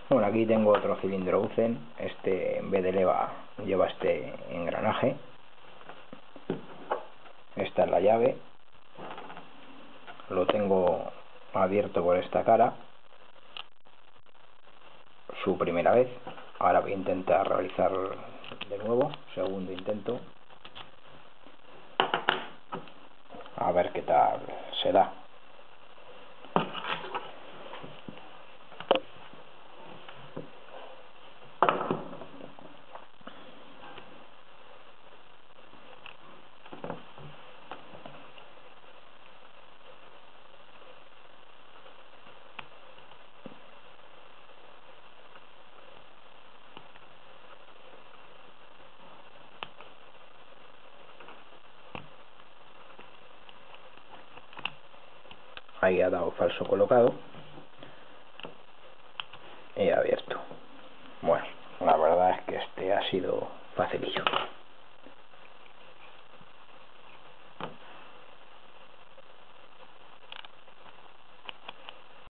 Bueno, aquí tengo otro cilindro Uzen. Este, en vez de leva, lleva este engranaje. Esta es la llave. Lo tengo abierto por esta cara. Su primera vez. Ahora voy a intentar realizar de nuevo, segundo intento. A ver qué tal se da. Ahí ha dado falso colocado y abierto. Bueno.